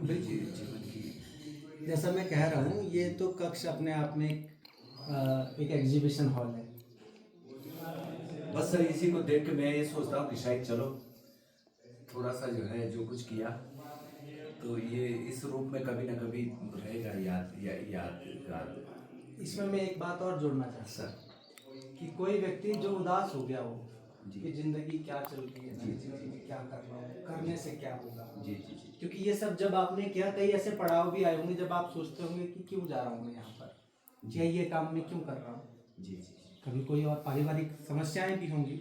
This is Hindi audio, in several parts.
बिल्कुल। जीवन की। जैसा मैं कह रहा हूँ, ये तो कक्ष अपने आप में एक एग्जीबिशन हॉल है। बस सर इसी को देख के मैं ये सोचता हूँ कि शायद चलो थोड़ा सा जो है जो कुछ किया तो ये इस रूप में कभी ना कभी रहेगा याद। इसमें मैं एक बात और जोड़ना चाहता सर। हूँ कि कोई व्यक्ति जो उदास हो गया हो जी कि जिंदगी क्या चल रही है, जी मैं जी जीवन में क्या कर रहा हूँ, करने से क्या होगा। जी जी जी क्योंकि ये सब जब आपने किया, कई ऐसे पड़ाव भी आए होंगे जब आप सोचते होंगे कि क्यों जा रहा हूँ मैं यहाँ पर, जी या ये काम मैं क्यों कर रहा हूँ। जी जी जी कभी कोई और पारिवारिक समस्याएं भी होंगी।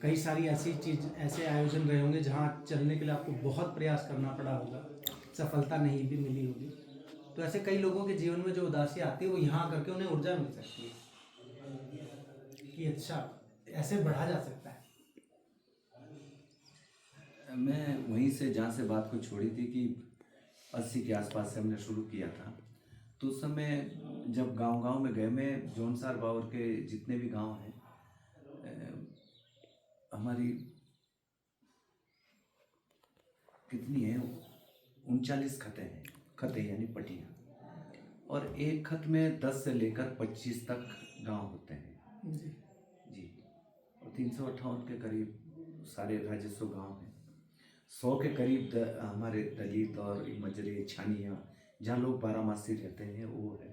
कई सारी ऐसी चीज, ऐसे आयोजन रहे होंगे जहाँ चलने के लिए आपको बहुत प्रयास करना पड़ा होगा, सफलता नहीं भी मिली होगी। तो ऐसे कई लोगों के जीवन में जो उदासी आती है, वो यहाँ आकर के उन्हें ऊर्जा मिल सकती है कि अच्छा, ऐसे बढ़ा जा सकता है। मैं वहीं से जहाँ से बात को छोड़ी थी कि 80 के आसपास से हमने शुरू किया था, तो उस समय जब गांव-गांव में गए, मैं जौनसार बावर के जितने भी गांव हैं, हमारी कितनी है 39 खतें हैं, खतें यानी पटियाँ, और एक खत में 10 से लेकर 25 तक गांव होते हैं जी। जी। और 358 के करीब सारे राजस्व गांव हैं। 100 के करीब हमारे दलित और मजरे छानियाँ जहाँ लोग बारहमासी रहते हैं वो है।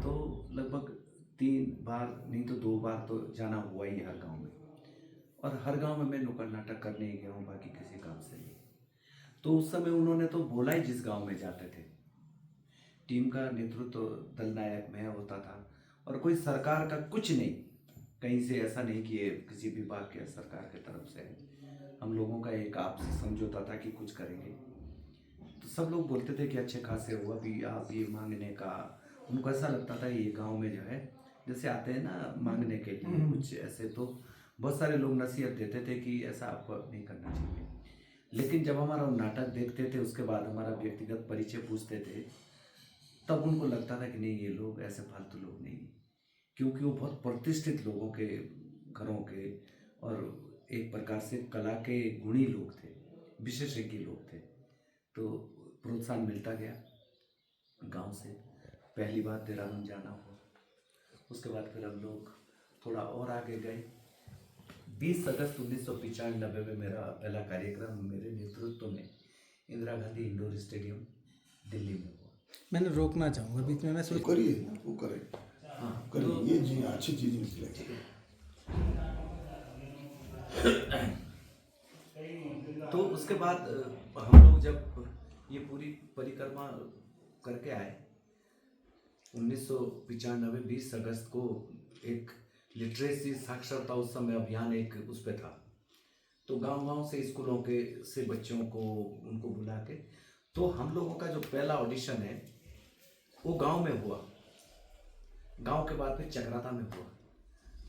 तो लगभग 3 बार नहीं तो 2 बार तो जाना हुआ ही हर गांव में, और हर गांव में मैं नुक्कड़ नाटक करने ही गया हूँ, बाकी किसी काम से नहीं। तो उस समय उन्होंने तो बोला ही, जिस गांव में जाते थे टीम का नेतृत्व तो दल नायक मैं होता था, और कोई सरकार का कुछ नहीं, कहीं से ऐसा नहीं कि ये किसी विभाग के सरकार की तरफ से है। हम लोगों का एक आपसी समझौता था कि कुछ करेंगे। तो सब लोग बोलते थे कि अच्छे खासे हुआ भी आप ये मांगने का, उनको ऐसा लगता था ये गांव में जो है जैसे आते हैं ना मांगने के लिए कुछ ऐसे, तो बहुत सारे लोग नसीहत देते थे कि ऐसा आपको नहीं करना चाहिए। लेकिन जब हमारा वो नाटक देखते थे, उसके बाद हमारा व्यक्तिगत परिचय पूछते थे, तब उनको लगता था कि नहीं ये लोग ऐसे फालतू लोग नहीं, क्योंकि वो बहुत प्रतिष्ठित लोगों के घरों के और एक प्रकार से कला के गुणी लोग थे, विशेषज्ञ लोग थे। तो प्रोत्साहन मिलता गया गांव से। पहली बार देहरादून जाना हुआ, उसके बाद फिर हम लोग थोड़ा और आगे गए। 20 अगस्त 1995 में मेरा पहला कार्यक्रम मेरे नेतृत्व में इंदिरा गांधी इंडोर स्टेडियम दिल्ली में हुआ। मैंने रोकना चाहूँगा बीच में, मैं वो सोच करिए वो करें हाँ करिए, ये जी अच्छी चीज़ निकलेगी। तो उसके बाद हम लोग जब ये पूरी परिक्रमा करके आए 1995 20 अगस्त को, एक लिटरेसी साक्षरता उस समय अभियान एक उस पे था, तो गांव-गांव से स्कूलों के से बच्चों को उनको बुला के, तो हम लोगों का जो पहला ऑडिशन है वो गांव में हुआ। गांव के बाद फिर चकराता में हुआ,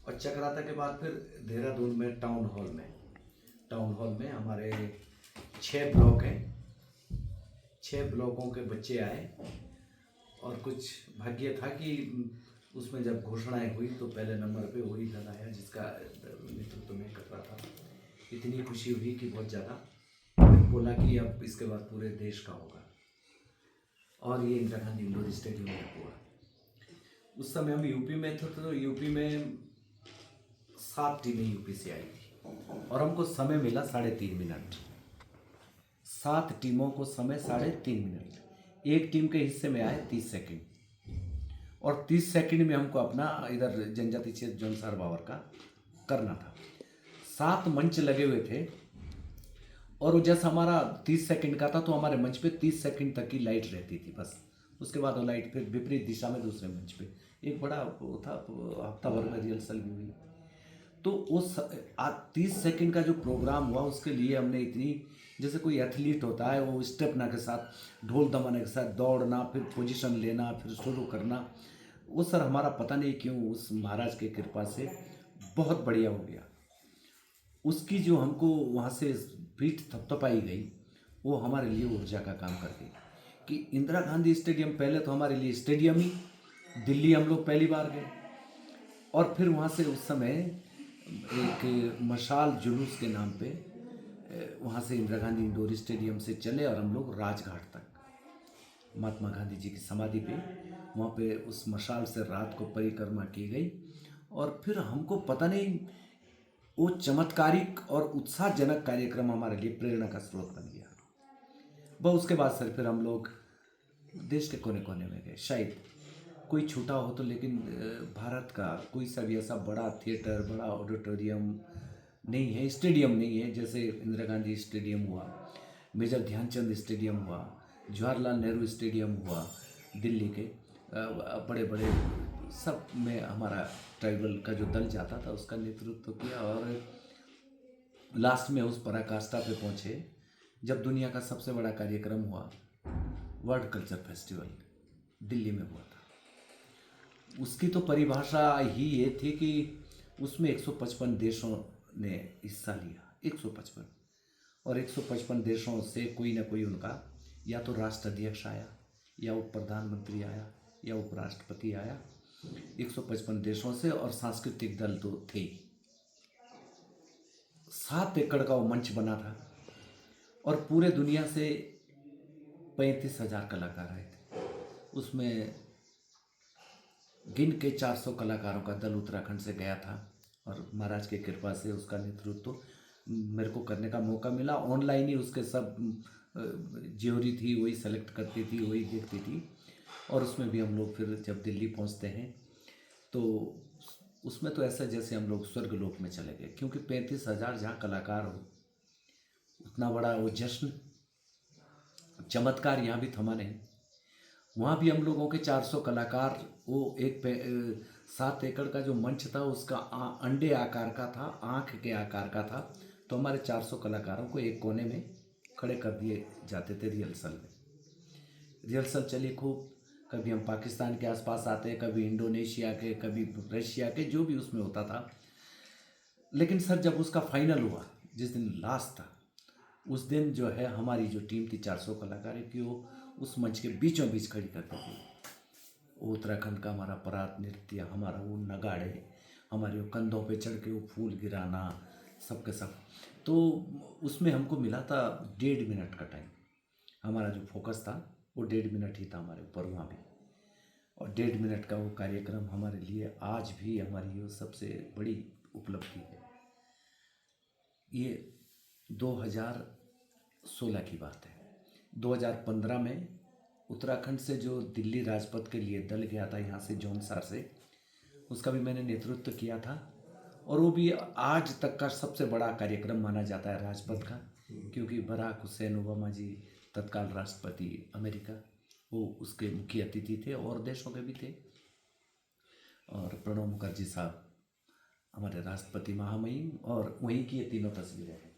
और चकराता के बाद फिर देहरादून में टाउन हॉल में हमारे 6 ब्लॉक हैं, 6 ब्लॉकों के बच्चे आए, और कुछ भाग्य था कि उसमें जब घोषणाएं हुई तो पहले नंबर पे वही दल आया जिसका नेतृत्व में कर रहा था। इतनी खुशी हुई कि बहुत ज़्यादा, फिर बोला कि अब इसके बाद पूरे देश का होगा, और ये इंदिरा गांधी इंडोर स्टेडियम में हुआ। उस समय हम यूपी में थे, तो यूपी में 7 टीमें यूपी से आई थी, और हमको समय मिला 3.5 मिनट। 7 टीमों को समय 3.5 मिनट, एक टीम के हिस्से में आए 30 सेकंड, और 30 सेकंड में हमको अपना इधर जनजाति क्षेत्र जौनसार बावर का करना था। 7 मंच लगे हुए थे, और वो जैसा हमारा 30 सेकंड का था तो हमारे मंच पे 30 सेकंड तक की लाइट रहती थी बस। उसके बाद वो लाइट फिर विपरीत दिशा में दूसरे मंच पे एक बड़ा वो था, हफ्ता भर में रिहर्सल भी हुई। तो उस 30 सेकंड का जो प्रोग्राम हुआ उसके लिए हमने इतनी, जैसे कोई एथलीट होता है वो स्टेपना के साथ ढोल दमाने के साथ दौड़ना, फिर पोजीशन लेना, फिर शुरू करना, वो सर हमारा पता नहीं क्यों उस महाराज की कृपा से बहुत बढ़िया हो गया। उसकी जो हमको वहाँ से पीठ थपथपाई गई, वो हमारे लिए ऊर्जा का काम कर गई कि इंदिरा गांधी स्टेडियम पहले तो हमारे लिए स्टेडियम ही, दिल्ली हम लोग पहली बार गए, और फिर वहाँ से उस समय एक मशाल जुलूस के नाम पे वहाँ से इंदिरा गांधी इंडोर स्टेडियम से चले और हम लोग राजघाट तक, महात्मा गांधी जी की समाधि पे, वहाँ पे उस मशाल से रात को परिक्रमा की गई। और फिर हमको पता नहीं, वो चमत्कारिक और उत्साहजनक कार्यक्रम हमारे लिए प्रेरणा का स्रोत बन गया। बस उसके बाद सर फिर हम लोग देश के कोने कोने में गए। शायद कोई छूटा हो तो, लेकिन भारत का कोई सा भी ऐसा बड़ा थिएटर, बड़ा ऑडिटोरियम नहीं है, स्टेडियम नहीं है। जैसे इंदिरा गांधी स्टेडियम हुआ, मेजर ध्यानचंद स्टेडियम हुआ, जवाहरलाल नेहरू स्टेडियम हुआ, दिल्ली के बड़े बड़े सब में हमारा ट्राइबल का जो दल जाता था उसका नेतृत्व किया। और लास्ट में उस पराकाष्ठा पे पहुँचे जब दुनिया का सबसे बड़ा कार्यक्रम हुआ, वर्ल्ड कल्चर फेस्टिवल दिल्ली में हुआ था। उसकी तो परिभाषा ही ये थी कि उसमें 155 देशों ने हिस्सा लिया, 155, और 155 देशों से कोई ना कोई उनका या तो राष्ट्र अध्यक्ष आया, या उप प्रधानमंत्री आया, या उपराष्ट्रपति आया, 155 देशों से। और सांस्कृतिक दल तो थे ही। 7 एकड़ का वो मंच बना था और पूरे दुनिया से 35,000 कलाकार आए थे। उसमें गिन के 400 कलाकारों का दल उत्तराखंड से गया था और महाराज की कृपा से उसका नेतृत्व मेरे को करने का मौका मिला। ऑनलाइन ही उसके सब ज्यूरी थी, वही सेलेक्ट करती थी, वही देखती थी। और उसमें भी हम लोग फिर जब दिल्ली पहुंचते हैं तो उसमें तो ऐसा जैसे हम लोग स्वर्गलोक में चले गए, क्योंकि 35,000 जहाँ कलाकार हो, उतना बड़ा वो जश्न, चमत्कार यहाँ भी थमा नहीं। वहाँ भी हम लोगों के 400 कलाकार, वो 7 एकड़ का जो मंच था उसका अंडे आकार का था, आँख के आकार का था। तो हमारे 400 कलाकारों को एक कोने में खड़े कर दिए जाते थे रिहर्सल में। रिहर्सल चली खूब, कभी हम पाकिस्तान के आसपास आते, कभी इंडोनेशिया के, कभी रशिया के, जो भी उसमें होता था। लेकिन सर जब उसका फाइनल हुआ, जिस दिन लास्ट था, उस दिन जो है हमारी जो टीम थी 400 कलाकार की, वो उस मंच के बीचों बीच खड़ी करती थी। उत्तराखंड का हमारा परात नृत्य, हमारा वो नगाड़े, हमारे वो कंधों पे चढ़ के वो फूल गिराना, सबके सब। तो उसमें हमको मिला था 1.5 मिनट का टाइम। हमारा जो फोकस था वो 1.5 मिनट ही था हमारे ऊपर वहाँ भी। और 1.5 मिनट का वो कार्यक्रम हमारे लिए आज भी हमारी वो सबसे बड़ी उपलब्धि है। ये 2016 की बात है। 2015 में उत्तराखंड से जो दिल्ली राजपथ के लिए दल गया था यहाँ से जौनसार से, उसका भी मैंने नेतृत्व किया था। और वो भी आज तक का सबसे बड़ा कार्यक्रम माना जाता है राजपथ का, क्योंकि बराक हुसैन ओबामा जी, तत्काल राष्ट्रपति अमेरिका, वो उसके मुख्य अतिथि थे, और देशों के भी थे। और प्रणब मुखर्जी साहब हमारे राष्ट्रपति महामहिम, और वहीं की ये तीनों तस्वीरें हैं।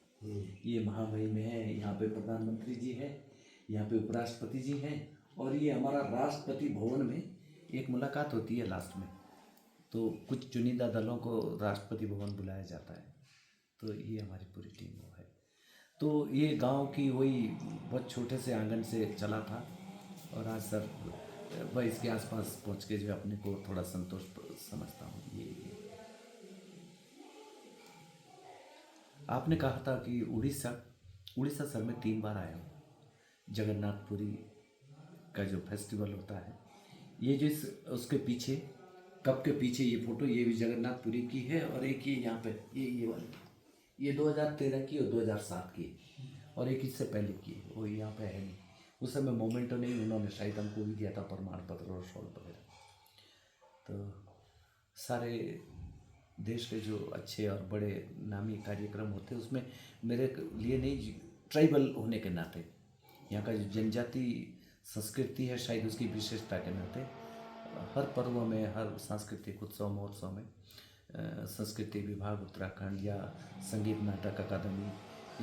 ये महामहिम है, यहाँ पे प्रधानमंत्री जी हैं, यहाँ पे उपराष्ट्रपति जी हैं, और ये हमारा राष्ट्रपति भवन में एक मुलाकात होती है लास्ट में, तो कुछ चुनिंदा दलों को राष्ट्रपति भवन बुलाया जाता है। तो ये हमारी पूरी टीम वो है। तो ये गांव की वही बहुत छोटे से आंगन से चला था, और आज सर वह इसके आसपास पहुंच के जो अपने को थोड़ा संतोष समझता हूँ। ये आपने कहा था कि उड़ीसा सर में 3 बार आया हूँ। जगन्नाथपुरी का जो फेस्टिवल होता है, ये जिस उसके पीछे, कप के पीछे ये फोटो, ये भी जगन्नाथपुरी की है। और एक ये यहाँ पे ये वाली, ये 2013 की और 2007 की, और एक इससे पहले की, वो यहाँ पे है नहीं। उस समय मोमेंटो नहीं, उन्होंने शायद हमको भी दिया था प्रमाण पत्र और शॉल वगैरह। तो सारे देश के जो अच्छे और बड़े नामी कार्यक्रम होते हैं उसमें मेरे लिए नहीं, ट्राइबल होने के नाते, यहाँ का जो जनजाति संस्कृति है, शायद उसकी विशेषता के नाते हर पर्व में, हर सांस्कृतिक उत्सव महोत्सव में संस्कृति विभाग उत्तराखंड, या संगीत नाटक अकादमी,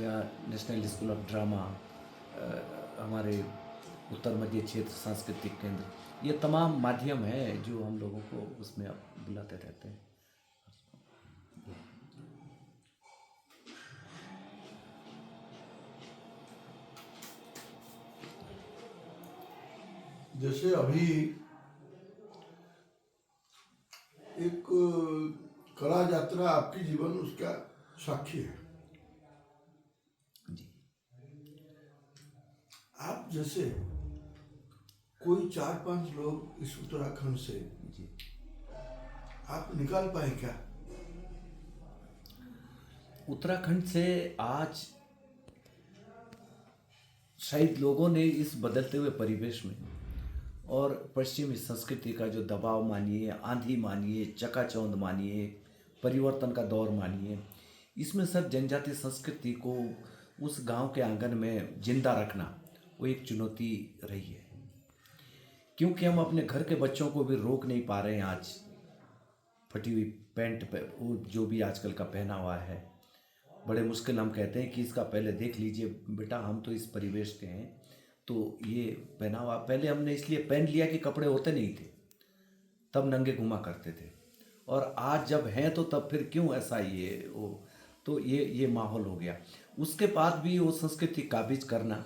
या नेशनल स्कूल ऑफ ड्रामा, हमारे उत्तर मध्य क्षेत्र सांस्कृतिक केंद्र, ये तमाम माध्यम है जो हम लोगों को उसमें बुलाते रहते हैं। जैसे अभी एक कला यात्रा आपकी जीवन उसका साक्षी है। जी। आप जैसे कोई 4-5 लोग इस उत्तराखंड से जी। आप निकाल पाए क्या? उत्तराखंड से आज शायद लोगों ने इस बदलते हुए परिवेश में और पश्चिमी संस्कृति का जो दबाव मानिए, आंधी मानिए, चकाचौंध मानिए, परिवर्तन का दौर मानिए, इसमें सब जनजातीय संस्कृति को उस गांव के आंगन में जिंदा रखना वो एक चुनौती रही है। क्योंकि हम अपने घर के बच्चों को भी रोक नहीं पा रहे हैं आज फटी हुई पैंट पे, वो जो भी आजकल का पहना हुआ है, बड़े मुश्किल हम कहते हैं कि इसका पहले देख लीजिए बेटा, हम तो इस परिवेश के हैं, तो ये पहनावा पहले हमने इसलिए पहन लिया कि कपड़े होते नहीं थे, तब नंगे घुमा करते थे, और आज जब हैं तो तब फिर क्यों ऐसा ये वो, तो ये माहौल हो गया। उसके बाद भी वो संस्कृति काबिज करना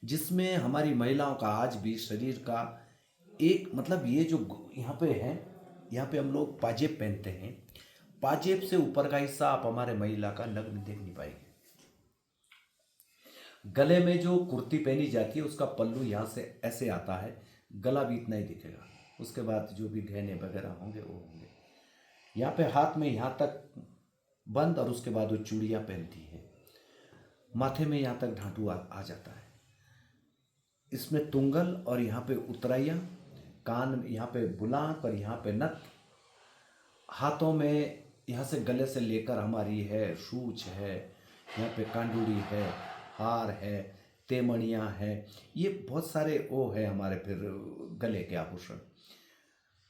जिसमें हमारी महिलाओं का आज भी शरीर का एक मतलब ये जो यहाँ पे है, यहाँ पे हम लोग पाजेब पहनते हैं, पाजेब से ऊपर का हिस्सा आप हमारे महिला का नग्न देख नहीं पाएंगे। गले में जो कुर्ती पहनी जाती है उसका पल्लू यहाँ से ऐसे आता है, गला भी इतना ही दिखेगा, उसके बाद जो भी गहने वगैरह होंगे वो होंगे। यहाँ पे हाथ में यहाँ तक बंद, और उसके बाद वो चूड़ियाँ पहनती है, माथे में यहाँ तक ढांटू आ जाता है, इसमें तुंगल और यहाँ पे उतराइयाँ, कान यहाँ पे बुलाक और यहाँ पे नथ, हाथों में यहाँ से गले से लेकर हमारी है शूच है, यहाँ पे कांडूड़ी है, हार है, तेमणियाँ हैं, ये बहुत सारे वो है हमारे फिर गले के आभूषण।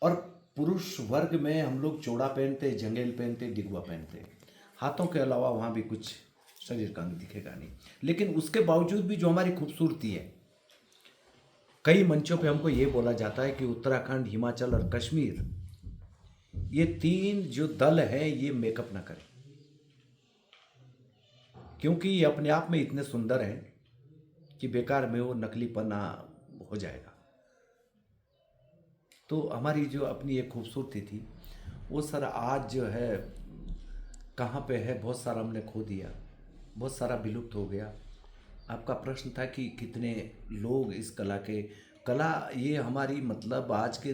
और पुरुष वर्ग में हम लोग चौड़ा पहनते, जंगेल पहनते, डिगवा पहनते, हाथों के अलावा वहाँ भी कुछ शरीर का अंग दिखेगा नहीं। लेकिन उसके बावजूद भी जो हमारी खूबसूरती है, कई मंचों पे हमको ये बोला जाता है कि उत्तराखंड, हिमाचल और कश्मीर, ये तीन जो दल हैं ये मेकअप ना करें, क्योंकि ये अपने आप में इतने सुंदर हैं कि बेकार में वो नकलीपना हो जाएगा। तो हमारी जो अपनी एक खूबसूरती थी वो सर आज जो है कहाँ पे है, बहुत सारा हमने खो दिया, बहुत सारा विलुप्त हो गया। आपका प्रश्न था कि कितने लोग इस कला ये हमारी मतलब आज के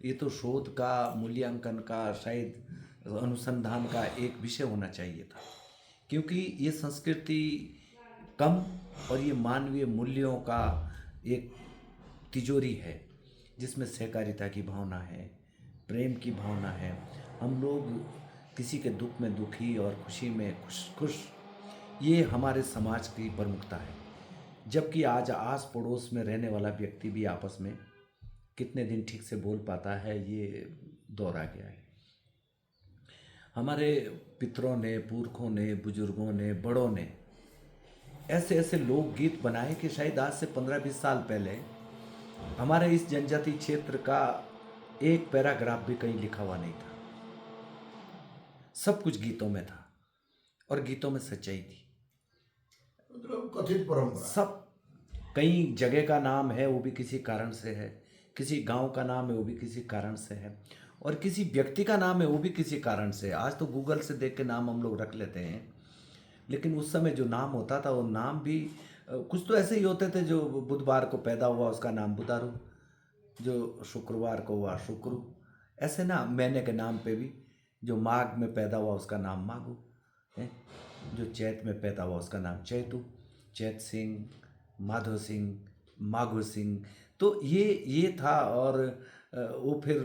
ये तो शोध का, मूल्यांकन का, शायद अनुसंधान का एक विषय होना चाहिए था, क्योंकि ये संस्कृति कम और ये मानवीय मूल्यों का एक तिजोरी है जिसमें सहकारिता की भावना है, प्रेम की भावना है, हम लोग किसी के दुख में दुखी और खुशी में खुश, ये हमारे समाज की प्रमुखता है। जबकि आज आस पड़ोस में रहने वाला व्यक्ति भी आपस में कितने दिन ठीक से बोल पाता है, ये दौर आ गया है। हमारे पितरों ने, पुरखों ने, बुजुर्गों ने, बड़ों ने ऐसे ऐसे लोकगीत बनाए कि शायद आज से 15-20 साल पहले हमारे इस जनजाति क्षेत्र का एक पैराग्राफ भी कहीं लिखा हुआ नहीं था। सब कुछ गीतों में था और गीतों में सच्चाई थी। मतलब कथित परंपरा। सब, कई जगह का नाम है वो भी किसी कारण से है, किसी गांव का नाम है वो भी किसी कारण से है, और किसी व्यक्ति का नाम है वो भी किसी कारण से। आज तो गूगल से देख के नाम हम लोग रख लेते हैं, लेकिन उस समय जो नाम होता था वो नाम भी कुछ तो ऐसे ही होते थे। जो बुधवार को पैदा हुआ उसका नाम बुधारू, जो शुक्रवार को हुआ शुक्रू, ऐसे ना महीने के नाम पे भी, जो माघ में पैदा हुआ उसका नाम माघू है, जो चैत में पैदा हुआ उसका नाम चैतू, चैत सिंह, माधो सिंह, माघो सिंह। तो ये था, और वो फिर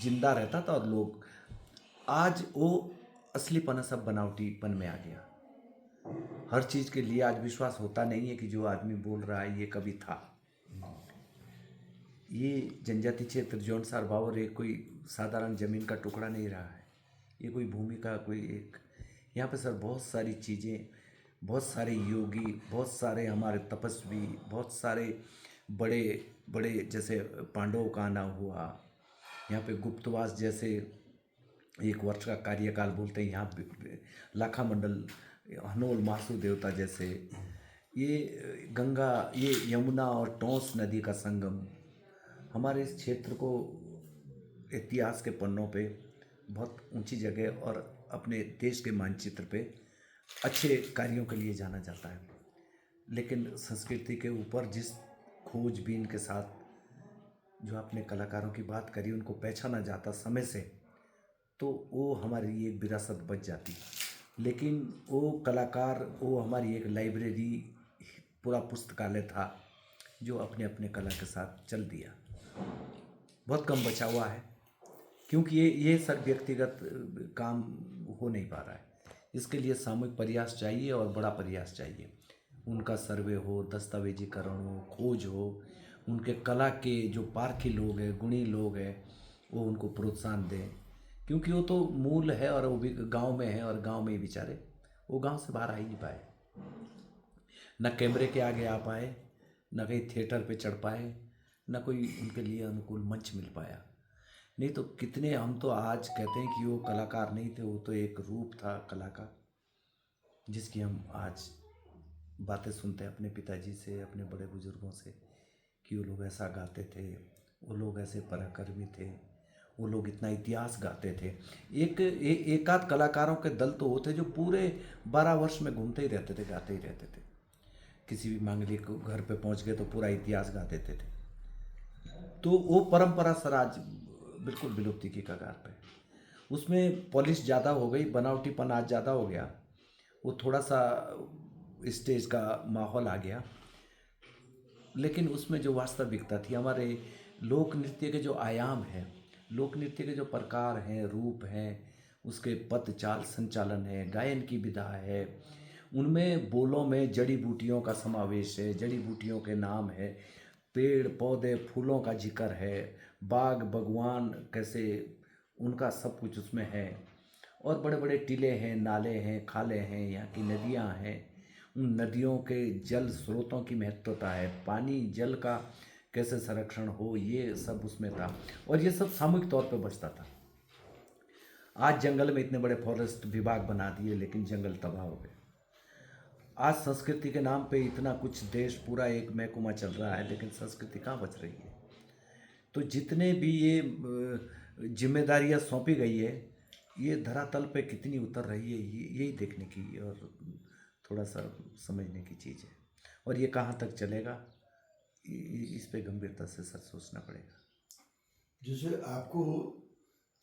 जिंदा रहता था। और लोग आज वो असलीपना सब बनावटीपन में आ गया। हर चीज़ के लिए आज विश्वास होता नहीं है कि जो आदमी बोल रहा है ये कभी था। ये जनजाति क्षेत्र जौनसार बावर एक कोई साधारण ज़मीन का टुकड़ा नहीं रहा है, ये कोई भूमि का कोई एक, यहाँ पे सर बहुत सारी चीज़ें, बहुत सारे योगी, बहुत सारे हमारे तपस्वी, बहुत सारे बड़े बड़े, जैसे पांडवों का आना हुआ, यहाँ पे गुप्तवास जैसे 1 वर्ष का कार्यकाल बोलते हैं, यहाँ पे लाखा मंडल, हनोल मासू देवता जैसे, ये गंगा, ये यमुना और टोंस नदी का संगम हमारे इस क्षेत्र को इतिहास के पन्नों पे बहुत ऊंची जगह और अपने देश के मानचित्र पे अच्छे कार्यों के लिए जाना जाता है। लेकिन संस्कृति के ऊपर जिस खोजबीन के साथ जो आपने कलाकारों की बात करी उनको पहचाना जाता समय से, तो वो हमारी एक विरासत बच जाती। लेकिन वो कलाकार, वो हमारी एक लाइब्रेरी, पूरा पुस्तकालय था जो अपने अपने कला के साथ चल दिया। बहुत कम बचा हुआ है, क्योंकि ये सब व्यक्तिगत काम हो नहीं पा रहा है। इसके लिए सामूहिक प्रयास चाहिए और बड़ा प्रयास चाहिए। उनका सर्वे हो, दस्तावेजीकरण हो, खोज हो, उनके कला के जो पारखी लोग हैं, गुणी लोग हैं, वो उनको प्रोत्साहन दें, क्योंकि वो तो मूल है और वो भी गांव में है, और गांव में ही बेचारे वो गांव से बाहर आ ही नहीं पाए, न कैमरे के आगे आ पाए, न कहीं थिएटर पे चढ़ पाए, न कोई उनके लिए अनुकूल मंच मिल पाया। नहीं तो कितने, हम तो आज कहते हैं कि वो कलाकार नहीं थे, वो तो एक रूप था कला का, जिसकी हम आज बातें सुनते हैं अपने पिताजी से, अपने बड़े बुजुर्गों से, कि वो लोग ऐसा गाते थे, वो लोग ऐसे पराक्रमी थे, वो लोग इतना इतिहास गाते थे। एक आध कलाकारों के दल तो होते जो पूरे 12 वर्ष में घूमते ही रहते थे, गाते ही रहते थे। किसी भी मांगलिक घर पे पहुंच गए तो पूरा इतिहास गा देते थे। तो वो परंपरा सर आज बिल्कुल विलुप्ति की कगार पे। उसमें पॉलिश ज़्यादा हो गई, बनावटीपन आज ज़्यादा हो गया, वो थोड़ा सा स्टेज का माहौल आ गया, लेकिन उसमें जो वास्तविकता थी, हमारे लोक नृत्य के जो आयाम हैं, लोक नृत्य के जो प्रकार हैं, रूप हैं, उसके पद चाल संचालन है, गायन की विधा है, उनमें बोलों में जड़ी बूटियों का समावेश है, जड़ी बूटियों के नाम है, पेड़ पौधे फूलों का जिक्र है, बाग बगवान कैसे, उनका सब कुछ उसमें है। और बड़े बड़े टीले हैं, नाले हैं, खाले हैं, यहाँ की नदियाँ हैं, उन नदियों के जल स्रोतों की महत्वता है, पानी जल का कैसे संरक्षण हो, ये सब उसमें था। और ये सब सामूहिक तौर पे बचता था। आज जंगल में इतने बड़े फॉरेस्ट विभाग बना दिए, लेकिन जंगल तबाह हो गए। आज संस्कृति के नाम पे इतना कुछ देश पूरा एक महकुमा चल रहा है, लेकिन संस्कृति कहाँ बच रही है। तो जितने भी ये जिम्मेदारियाँ सौंपी गई है, ये धरातल पे कितनी उतर रही है, यही देखने की और थोड़ा सा समझने की चीज़ है। और ये कहाँ तक चलेगा, इस पे गंभीरता से सर सोचना पड़ेगा। जैसे आपको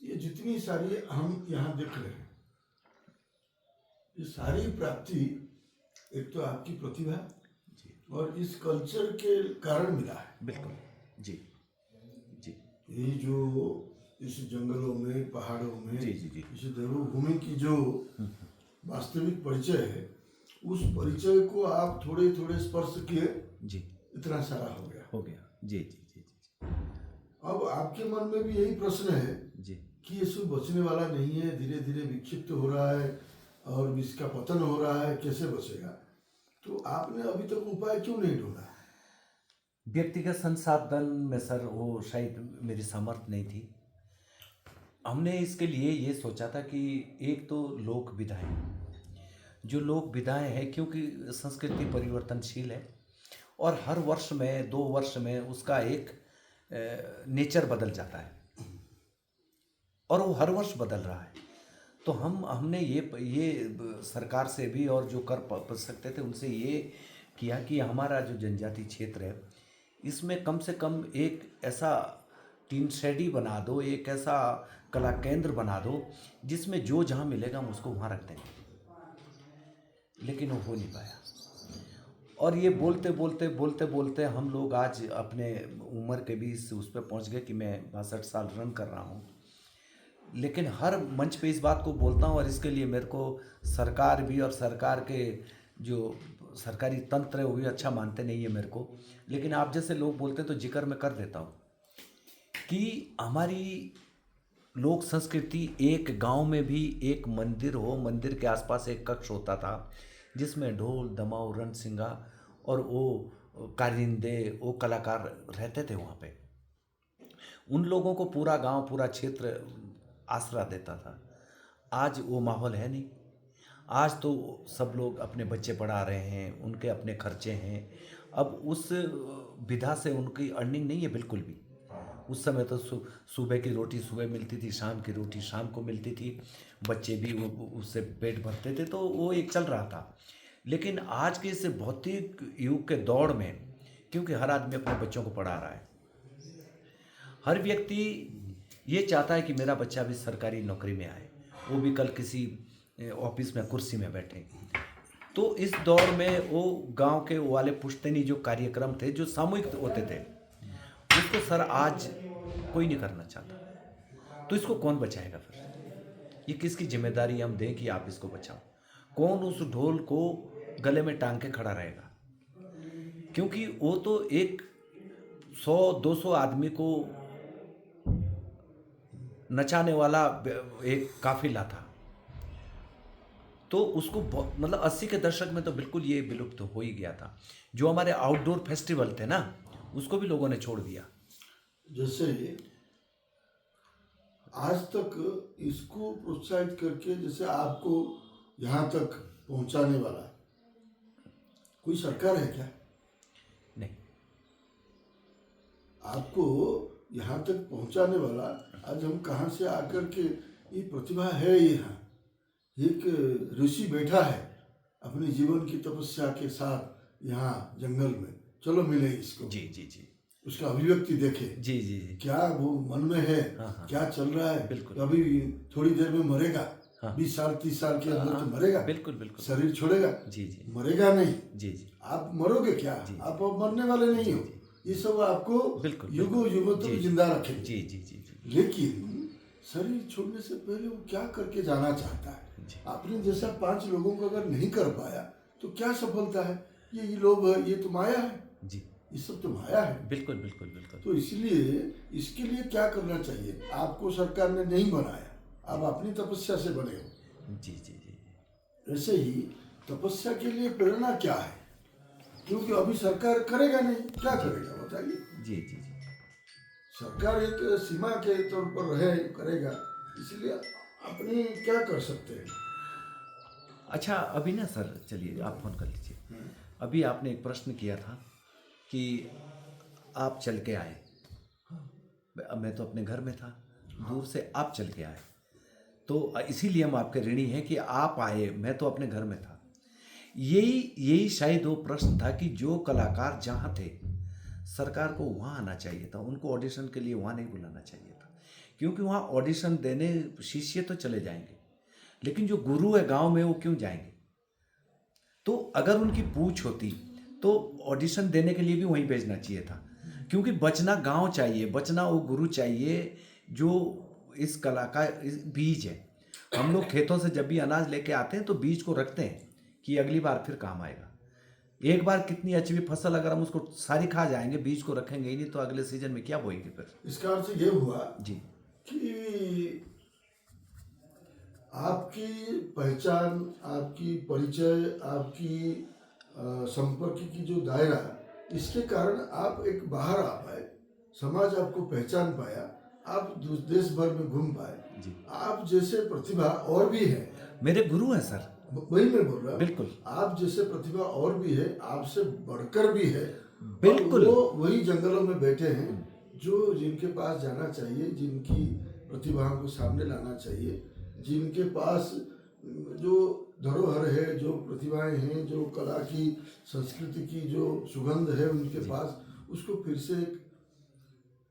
ये जितनी सारी हम यहाँ देख रहे हैं, ये सारी प्राप्ति एक तो आपकी प्रतिभा जी, और इस कल्चर के कारण मिला है। बिल्कुल जी जी ये जो इस जंगलों में, पहाड़ों में, जी जी जी इस देवभूमि की जो वास्तविक परिचय है, उस परिचय को आप थोड़े थोड़े स्पर्श किए, जी, इतना सारा हो गया। जी जी जी जी अब आपके मन में भी यही प्रश्न है जी कि ये सब बचने वाला नहीं है, धीरे धीरे विक्षिप्त हो रहा है और इसका पतन हो रहा है, कैसे बचेगा? तो आपने अभी तक उपाय क्यों नहीं ढूंढा? व्यक्तिगत संसाधन में सर वो शायद मेरी सामर्थ्य नहीं थी। हमने इसके लिए ये सोचा था कि एक तो लोक विधाएं, जो लोक विधाएं हैं, क्योंकि संस्कृति परिवर्तनशील है और हर वर्ष में 2 वर्ष में उसका एक नेचर बदल जाता है और वो हर वर्ष बदल रहा है। तो हमने ये सरकार से भी और जो कर सकते थे उनसे ये किया कि हमारा जो जनजाति क्षेत्र है, इसमें कम से कम एक ऐसा टीम शेडी बना दो, एक ऐसा कला केंद्र बना दो जिसमें जो जहाँ मिलेगा हम उसको वहाँ रख देंगे। लेकिन वो हो नहीं पाया। और ये बोलते बोलते बोलते बोलते हम लोग आज अपने उम्र के भी उस पर पहुँच गए कि मैं 62 साल रन कर रहा हूँ, लेकिन हर मंच पे इस बात को बोलता हूँ। और इसके लिए मेरे को सरकार भी और सरकार के जो सरकारी तंत्र है वो भी अच्छा मानते नहीं है मेरे को, लेकिन आप जैसे लोग बोलते हैं तो जिक्र मैं कर देता हूँ कि हमारी लोक संस्कृति, एक गांव में भी एक मंदिर हो, मंदिर के आसपास एक कक्ष होता था जिसमें ढोल दमाऊ रणसिंगा और वो कारिंदे, वो कलाकार रहते थे वहाँ पे। उन लोगों को पूरा गांव, पूरा क्षेत्र आसरा देता था। आज वो माहौल है नहीं। आज तो सब लोग अपने बच्चे पढ़ा रहे हैं, उनके अपने खर्चे हैं। अब उस विधा से उनकी अर्निंग नहीं है बिल्कुल भी। उस समय तो सुबह की रोटी सुबह मिलती थी, शाम की रोटी शाम को मिलती थी, बच्चे भी उससे पेट भरते थे, तो वो एक चल रहा था। लेकिन आज के इस भौतिक युग के दौड़ में, क्योंकि हर आदमी अपने बच्चों को पढ़ा रहा है, हर व्यक्ति ये चाहता है कि मेरा बच्चा भी सरकारी नौकरी में आए, वो भी कल किसी ऑफिस में कुर्सी में बैठे। तो इस दौर में वो गांव के वाले पुश्तैनी जो कार्यक्रम थे, जो सामूहिक होते थे, उसको सर आज कोई नहीं करना चाहता। तो इसको कौन बचाएगा फिर? ये किसकी जिम्मेदारी हम दें कि आप इसको बचाओ? कौन उस ढोल को गले में टांग के खड़ा रहेगा? क्योंकि वो तो एक 100-200 आदमी को नचाने वाला एक काफिला था। तो उसको मतलब 80 के दशक में तो बिल्कुल ये विलुप्त हो ही गया था। जो हमारे आउटडोर फेस्टिवल थे ना, उसको भी लोगों ने छोड़ दिया। जैसे आज तक इसको प्रोत्साहित करके, जैसे आपको यहाँ तक पहुँचाने वाला कोई सरकार है क्या? नहीं। आपको यहाँ तक पहुँचाने वाला, आज हम कहाँ से आकर के ये प्रतिभा है, यहाँ एक ऋषि बैठा है अपने जीवन की तपस्या के साथ यहाँ जंगल में, चलो मिले इसको। जी जी जी। उसका अभिव्यक्ति देखे। जी जी जी। क्या वो मन में है, हाँ। क्या चल रहा है। बिल्कुल। अभी थोड़ी देर में मरेगा। हाँ। 20 साल 30 साल के अंदर तो मरेगा। बिल्कुल बिल्कुल। शरीर छोड़ेगा। जी जी। मरेगा नहीं। जी जी। आप मरोगे क्या? आप अब मरने वाले नहीं हो। ये सब आपको बिल्कुल युगों युगों तक जिंदा रखेंगे। जी जी जी जी। लेकिन शरीर छोड़ने से पहले वो क्या करके जाना चाहता है? आपने जैसा 5 लोगों को अगर नहीं कर पाया तो क्या सफलता है? ये लोभ है, ये तो माया है जी। ये सब तो माया है। बिल्कुल बिल्कुल बिल्कुल। तो इसलिए इसके लिए क्या करना चाहिए? आपको सरकार ने नहीं बनाया, आप अपनी तपस्या से बने हो। जी जी जी। ऐसे ही तपस्या के लिए प्रेरणा क्या है? क्योंकि अभी सरकार करेगा नहीं, क्या करेगा बताइए? जी जी जी। सरकार एक सीमा के तौर पर रहे, करेगा, इसलिए अपनी क्या कर सकते हैं? अच्छा, अभी ना सर, चलिए आप फोन कर लीजिए। अभी आपने एक प्रश्न किया था कि आप चल के आए। मैं तो अपने घर में था, दूर से आप चल के आए, तो इसीलिए हम आपके ऋणी हैं कि आप आए, मैं तो अपने घर में था। यही शायद वो प्रश्न था कि जो कलाकार जहाँ थे, सरकार को वहाँ आना चाहिए था, उनको ऑडिशन के लिए वहाँ नहीं बुलाना चाहिए था। क्योंकि वहाँ ऑडिशन देने शिष्य तो चले जाएंगे, लेकिन जो गुरु है गांव में, वो क्यों जाएंगे? तो अगर उनकी पूछ होती तो ऑडिशन देने के लिए भी वहीं भेजना चाहिए था। क्योंकि बचना गांव चाहिए, बचना वो गुरु चाहिए जो इस कला का बीज है। हम लोग खेतों से जब भी अनाज लेके आते हैं तो बीज को रखते हैं कि अगली बार फिर काम आएगा। एक बार कितनी अच्छी भी फसल अगर हम उसको सारी खा जाएंगे, बीज को रखेंगे ही नहीं, तो अगले सीजन में क्या बोएंगे फिर? इसका अर्थ ये हुआ जी कि आपकी पहचान, आपकी परिचय, आपकी संपर्क की जो दायरा, इसके कारण आप एक बाहर आ पाए, समाज आपको पहचान पाया, आप देश भर में घूम पाए। जी। आप जैसे प्रतिभा और भी है। मेरे गुरु हैं सर। वही मैं बोल रहा हूँ। बिल्कुल। आप जैसे प्रतिभा और भी है, आपसे बढ़कर भी है। बिल्कुल। वो वही जंगलों में बैठे हैं जो जिनके पास जाना चाहिए, जिनकी प्रतिभाओं को सामने लाना चाहिए, जिनके पास जो धरोहर है, जो प्रतिभाएं हैं, जो कला की, संस्कृति की जो सुगंध है उनके पास, उसको फिर से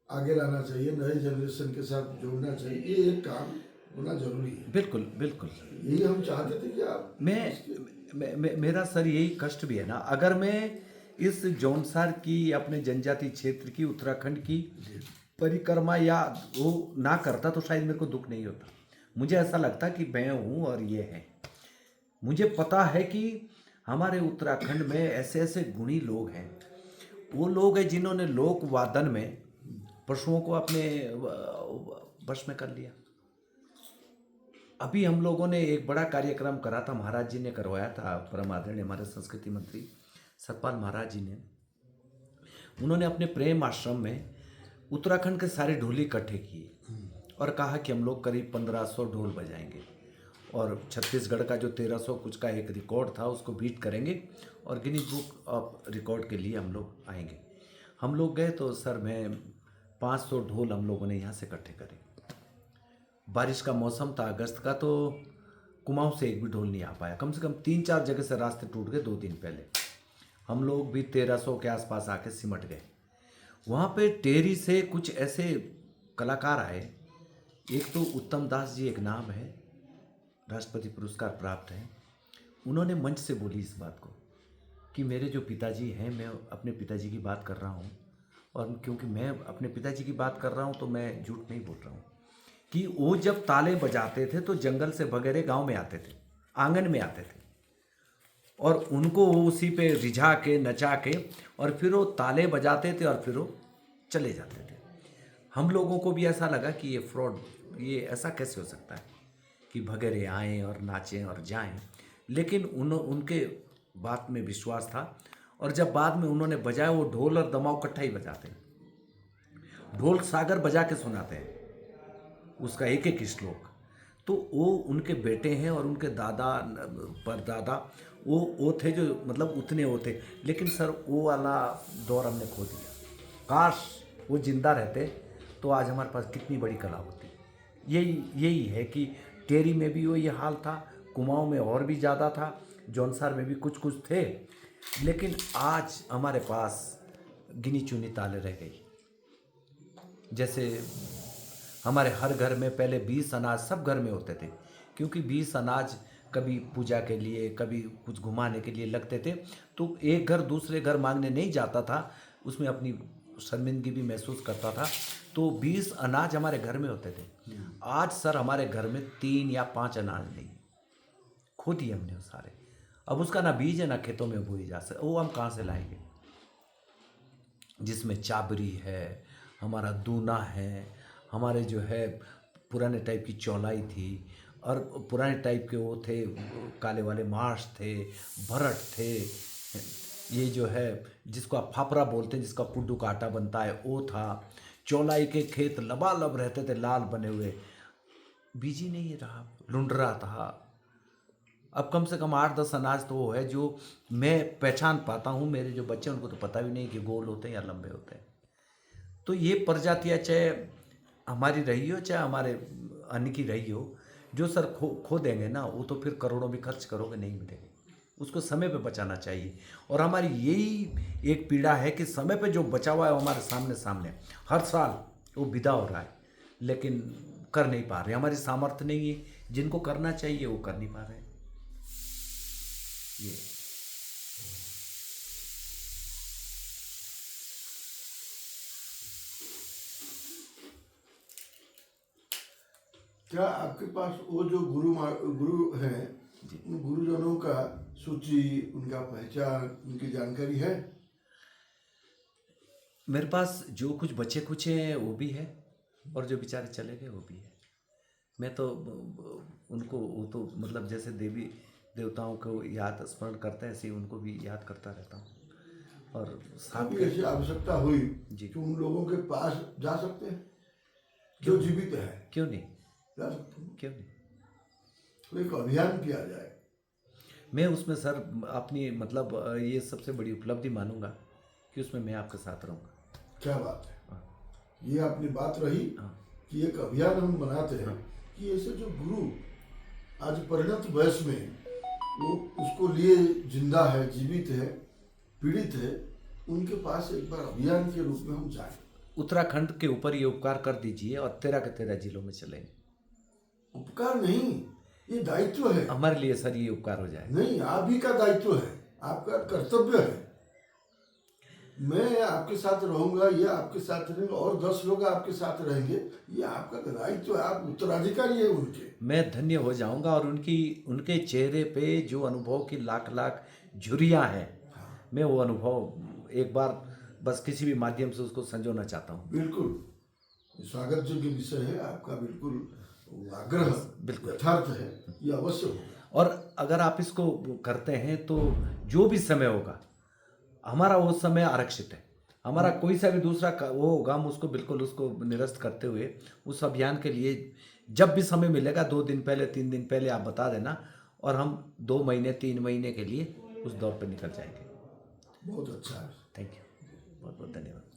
आगे लाना चाहिए, नए जनरेशन के साथ जोड़ना चाहिए। ये एक काम होना जरूरी है। बिल्कुल बिल्कुल। यही हम चाहते थे कि आप मेरा सर यही कष्ट भी है ना, अगर मैं इस जौनसार की, अपने जनजाति क्षेत्र की, उत्तराखंड की परिक्रमा या वो ना करता तो शायद मेरे को दुख नहीं होता। मुझे ऐसा लगता कि मैं हूँ और ये है। मुझे पता है कि हमारे उत्तराखंड में ऐसे ऐसे गुणी लोग हैं, वो लोग हैं जिन्होंने लोक वादन में पशुओं को अपने वश में कर लिया। अभी हम लोगों ने एक बड़ा कार्यक्रम करा था, महाराज जी ने करवाया था, परम आदरणीय हमारे संस्कृति मंत्री सतपाल महाराज जी ने। उन्होंने अपने प्रेम आश्रम में उत्तराखंड के सारे ढोली इकट्ठे किए और कहा कि हम लोग करीब 1500 ढोल बजाएंगे और छत्तीसगढ़ का जो 1300 कुछ का एक रिकॉर्ड था उसको बीट करेंगे और गिनीज बुक ऑफ रिकॉर्ड के लिए हम लोग आएंगे। हम लोग गए तो सर मैं 500 ढोल हम लोगों ने यहाँ से इकट्ठे करे। बारिश का मौसम था, अगस्त का, तो कुमाऊं से एक भी ढोल नहीं आ पाया। कम से कम 3-4 जगह से रास्ते टूट गए 2 दिन पहले। हम लोग भी 1300 के आसपास आके सिमट गए। वहाँ पे टेहरी से कुछ ऐसे कलाकार आए। एक तो उत्तम दास जी एक नाम है, राष्ट्रपति पुरस्कार प्राप्त हैं। उन्होंने मंच से बोली इस बात को कि मेरे जो पिताजी हैं, मैं अपने पिताजी की बात कर रहा हूँ, और क्योंकि मैं अपने पिताजी की बात कर रहा हूँ तो मैं झूठ नहीं बोल रहा हूँ, कि वो जब ताले बजाते थे तो जंगल से वगैरह गांव में आते थे, आंगन में आते थे, और उनको वो उसी पे रिझा के नचा के और फिर वो ताले बजाते थे और फिर वो चले जाते थे। हम लोगों को भी ऐसा लगा कि ये फ्रॉड, ये ऐसा कैसे हो सकता है कि भगेरे आएँ और नाचें और जाएं। लेकिन उनके बात में विश्वास था, और जब बाद में उन्होंने बजाया, वो ढोल और दमाव इकट्ठा ही बजाते हैं। ढोल सागर बजा के सुनाते हैं उसका एक एक श्लोक। तो वो उनके बेटे हैं, और उनके दादा परदादा वो थे जो मतलब उतने वो थे। लेकिन सर वो वाला दौर हमने खो दिया। काश वो जिंदा रहते तो आज हमारे पास कितनी बड़ी कला होती। यही है कि टेहरी में भी वो ये हाल था, कुमाऊं में और भी ज़्यादा था, जौनसार में भी कुछ कुछ थे। लेकिन आज हमारे पास गिनी चुनी ताले रह गई। जैसे हमारे हर घर में पहले 20 अनाज सब घर में होते थे, क्योंकि 20 अनाज कभी पूजा के लिए, कभी कुछ घुमाने के लिए लगते थे। तो एक घर दूसरे घर मांगने नहीं जाता था, उसमें अपनी शर्मिंदगी भी महसूस करता था। तो 20 अनाज हमारे घर में होते थे। आज सर हमारे घर में 3 या 5 अनाज नहीं, खो दिए हमने वो सारे। अब उसका ना बीज है ना खेतों में बोई जा सकता, वो हम कहाँ से लाएंगे? जिसमें चाबरी है, हमारा दूना है, हमारे जो है पुराने टाइप की चौलाई थी, और पुराने टाइप के वो थे काले वाले मांस थे, भरट थे, ये जो है जिसको आप फाफड़ा बोलते हैं, जिसका पुड्डू का आटा बनता है, वो था। चौलाई के खेत लबालब रहते थे, लाल बने हुए। बीजी नहीं रहा, लुंडरा था। अब कम से कम 8-10 अनाज तो वो है जो मैं पहचान पाता हूँ। मेरे जो बच्चे उनको तो पता भी नहीं कि गोल होते हैं या लंबे होते हैं। तो ये प्रजातियाँ चाहे हमारी रही हो, चाहे हमारे अन्य की रही हो, जो सर खो देंगे ना, वो तो फिर करोड़ों भी खर्च करोगे नहीं मिलेंगे। उसको समय पे बचाना चाहिए। और हमारी यही एक पीड़ा है कि समय पे जो बचा हुआ है हमारे सामने हर साल वो विदा हो रहा है, लेकिन कर नहीं पा रहे। हमारी सामर्थ्य नहीं है, जिनको करना चाहिए वो कर नहीं पा रहे हैं। ये क्या आपके पास वो जो गुरु हैं, उन गुरुजनों का सूची, उनका पहचान, उनकी जानकारी है? मेरे पास जो कुछ बचे कुछ हैं वो भी है, और जो बेचारे चले गए वो भी है। मैं तो उनको, वो तो मतलब जैसे देवी देवताओं को याद स्मरण करते हैं, ऐसे ही उनको भी याद करता रहता हूँ। और साथ कभी ऐसी आवश्यकता हुई जी। कि उन लोगों के पास जा सकते हैं जो जीवित है? क्यों नहीं, जा सकते हैं। क्यों नहीं। तो एक अभियान किया जाए। मैं उसमें सर अपनी मतलब ये सबसे बड़ी उपलब्धि मानूंगा कि उसमें मैं आपके साथ रहूँगा। क्या बात है। हाँ। ये अपनी बात रही कि एक अभियान हम बनाते हैं कि ऐसे जो गुरु आज परिणत वयस में वो उसको लिए जिंदा है, जीवित है, पीड़ित है, उनके पास एक बार अभियान के रूप में हम जाएं। उत्तराखंड के ऊपर ये उपकार कर दीजिए और 13 के 13 जिलों में चलेंगे। उपकार नहीं, ये दायित्व है। हमारे लिए सर ये उपकार हो जाए। नहीं, आप ही का दायित्व है, आपका कर्तव्य है। मैं आपके साथ रहूंगा, ये आपके साथ रहेंगे, और 10 लोग आपके साथ रहेंगे, ये आपका दायित्व है। आप उत्तराधिकारी है उनके। मैं धन्य हो जाऊंगा, और उनके चेहरे पे जो अनुभव की लाख लाख झुर्रियाँ हैं, मैं वो अनुभव एक बार बस किसी भी माध्यम से उसको संजोना चाहता हूँ। बिल्कुल स्वागत योग्य विषय है आपका, बिल्कुल आग्रह बिल्कुल यथार्थ है, ये अवश्य होगा। और अगर आप इसको करते हैं तो जो भी समय होगा, हमारा वो समय आरक्षित है। हमारा कोई सा भी दूसरा वो होगा, हम उसको बिल्कुल उसको निरस्त करते हुए उस अभियान के लिए जब भी समय मिलेगा, 2 दिन पहले 3 दिन पहले आप बता देना, और हम 2 महीने 3 महीने के लिए उस दौर पर निकल जाएंगे। बहुत अच्छा है। थैंक यू, बहुत बहुत धन्यवाद।